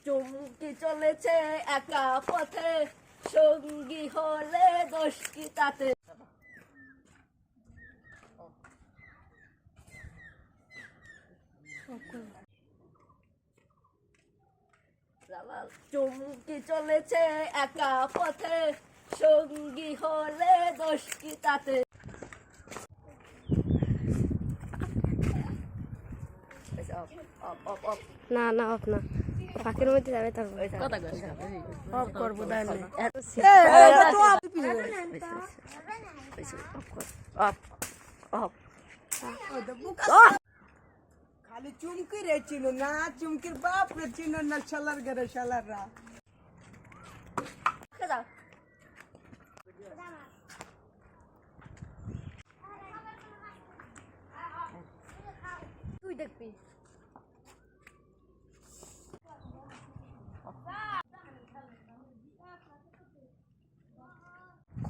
চুমকি চলেছে একা পথে, সঙ্গী হলে দোষ কি তাতে। চুমকি চলেছে একা পথে, সঙ্গী হলে দোষ কি তাতে। না না অফ না, পাখির মধ্যে যাবে তারপর অফ করবো খালি চুমকি রে চিনো না, চুমকির বাপ রে চিনো না, শালার ঘরে শালাররা। তুই দেখবি ক